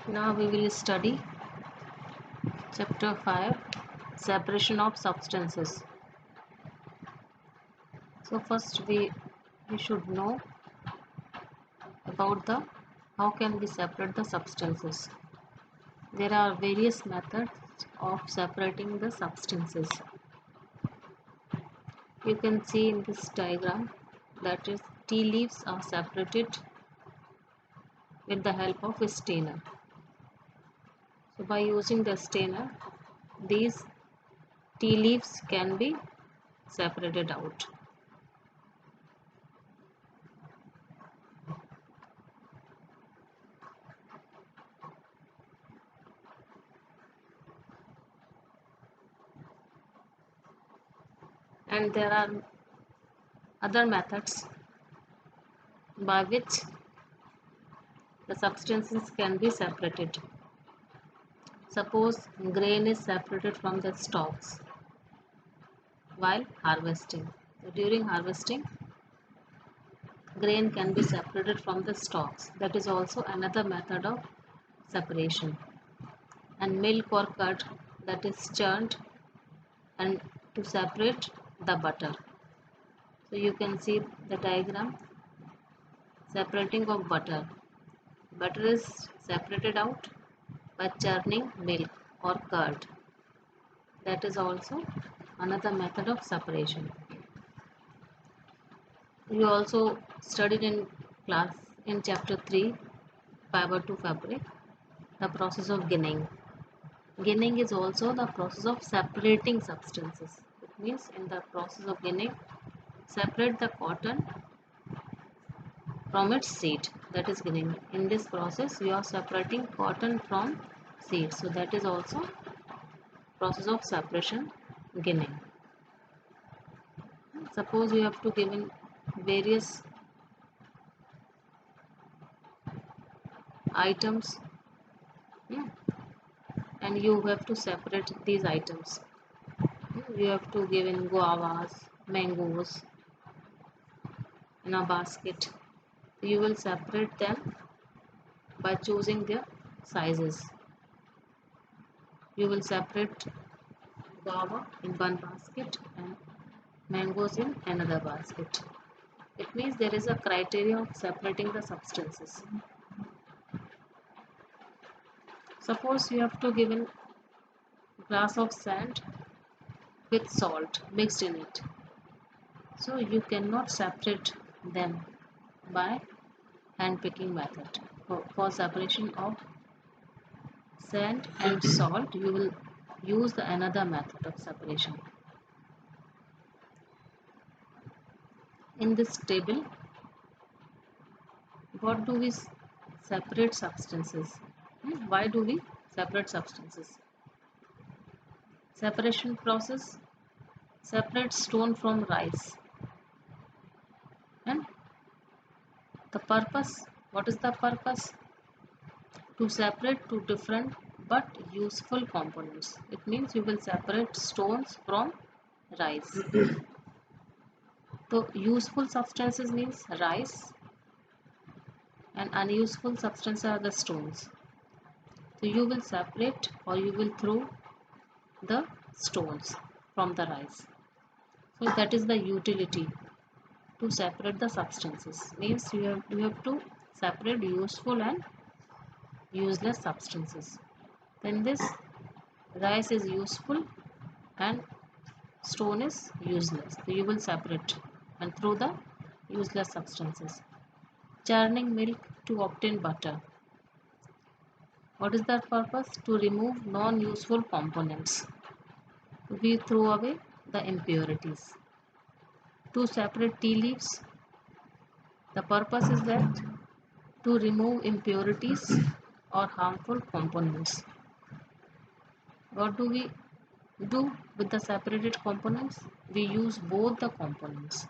Now we will study chapter 5, separation of substances. So first we should know about the how can we separate the substances. There are various methods of separating the substances. You can see in this diagram that is tea leaves are separated with the help of a stainer. So by using the stainer, these tea leaves can be separated out. And there are other methods by which the substances can be separated. Suppose grain is separated from the stalks while harvesting. So during harvesting, grain can be separated from the stalks. That is also another method of separation. And milk or curd that is churned and to separate the butter. So you can see the diagram separating of butter. Butter is separated out by churning milk or curd. That is also another method of separation. You also studied in class in chapter 3, fiber to fabric, the process of ginning. Ginning is also the process of separating substances. It means in the process of ginning, separate the cotton from its seed. That is ginning. In this process, you are separating cotton from seed. So that is also process of separation, ginning. Suppose you have to given various items, and you have to separate these items. You have to give in guavas, mangoes in a basket. You will separate them by choosing their sizes. You will separate guava in one basket and mangoes in another basket. It means there is a criteria of separating the substances. Suppose you have to give in glass of sand with salt mixed in it. So you cannot separate them by hand picking method. For separation of sand and salt, you will use another method of separation. In this table, what do we separate substances? Why do we separate substances? Separation process separates stone from rice. And the purpose, what is the purpose? To separate two different but useful components. It means you will separate stones from rice. So useful substances means rice, and unuseful substances are the stones. So you will separate or you will throw the stones from the rice. So that is the utility to separate the substances. Means you have to separate useful and useless substances. Then this rice is useful and stone is useless. So you will separate and throw the useless substances. Churning milk to obtain butter. What is that purpose? To remove non-useful components. We throw away the impurities. To separate tea leaves, the purpose is that to remove impurities or harmful components. What do we do with the separated components? We use both the components.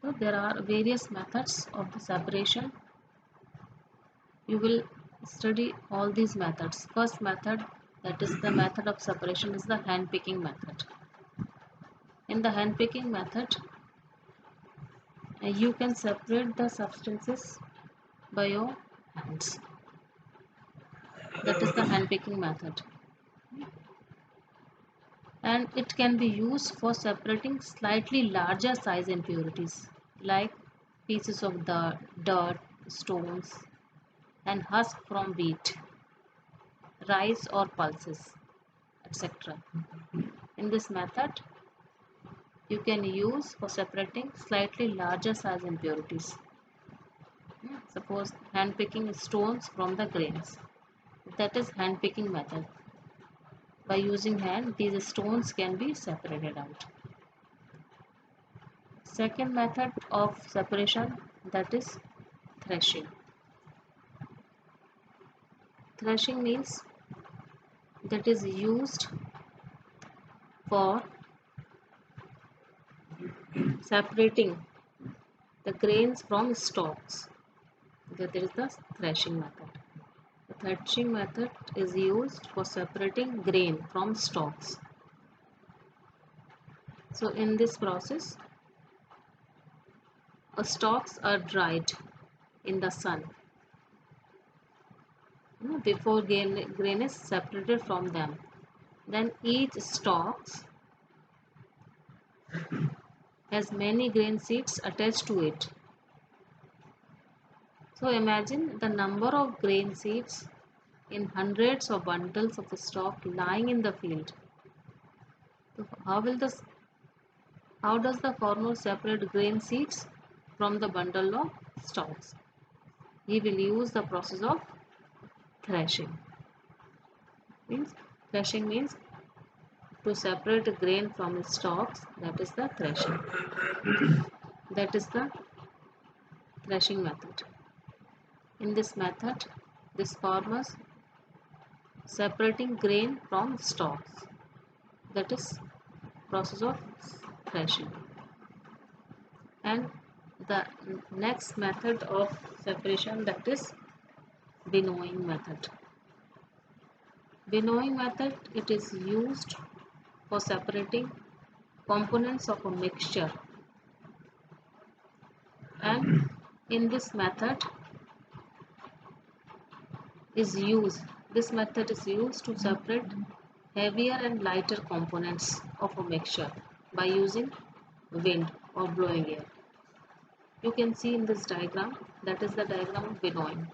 So there are various methods of the separation. You will study all these methods. First method, that is the method of separation, is the hand picking method. In the hand picking method, you can separate the substances by your hands. That is the hand picking method, and it can be used for separating slightly larger size impurities like pieces of the dirt, stones, and husk from wheat, rice or pulses, etc. In this method, you can use for separating slightly larger size impurities. Suppose hand picking stones from the grains. That is hand picking method. By using hand, these stones can be separated out. Second method of separation, that is threshing. Threshing means that is used for separating the grains from stalks. That is the threshing method. The threshing method is used for separating grain from stalks. So in this process, stalks are dried in the sun before grain is separated from them. Then each stalks has many grain seeds attached to it. So imagine the number of grain seeds in hundreds of bundles of the stalk lying in the field. So how does the farmer separate grain seeds from the bundle of stalks? He will use the process of threshing. Threshing means to separate grain from its stalks. That is the threshing. That is the threshing method. In this method, this farmers separating grain from stalks. That is process of threshing. And the next method of separation, that is winnowing method. Winnowing method, it is used for separating components of a mixture, and in this method is used to separate heavier and lighter components of a mixture by using wind or blowing air. You can see in this diagram, that is the diagram of winnowing.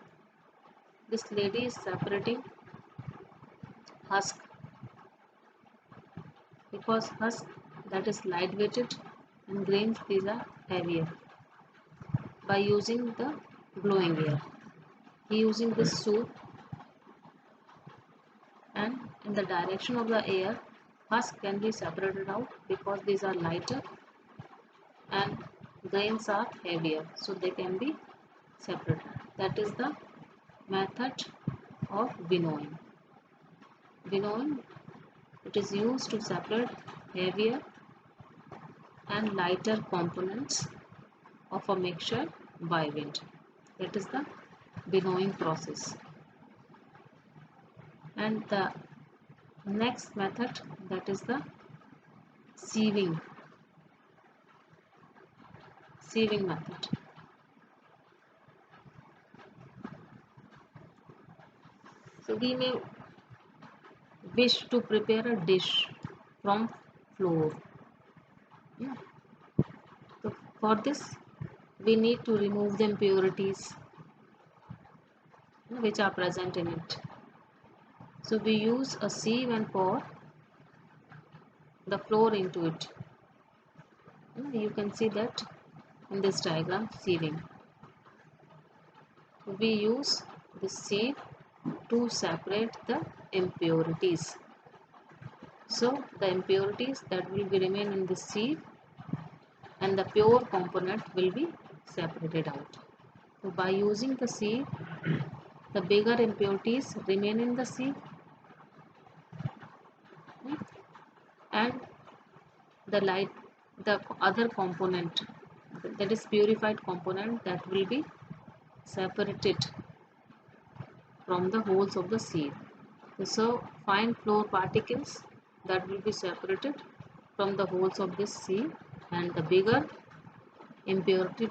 This lady is separating husk, because husk, that is light weighted, and grains, these are heavier, by using the blowing air. He using this soup, and in the direction of the air, husk can be separated out because these are lighter and grains are heavier, so they can be separated. That is the method of winnowing. Winnowing, it is used to separate heavier and lighter components of a mixture by wind. That is the winnowing process. And the next method, that is the sieving method. So we may wish to prepare a dish from flour. So for this, we need to remove the impurities which are present in it. So we use a sieve and pour the flour into it. You can see that in this diagram, sieving. We use the sieve to separate the impurities. So the impurities that will be remain in the sieve, and the pure component will be separated out. So by using the sieve, the bigger impurities remain in the sieve, and the other component, that is purified component, that will be separated from the holes of the sieve. So fine flour particles that will be separated from the holes of this sieve, and the bigger impurity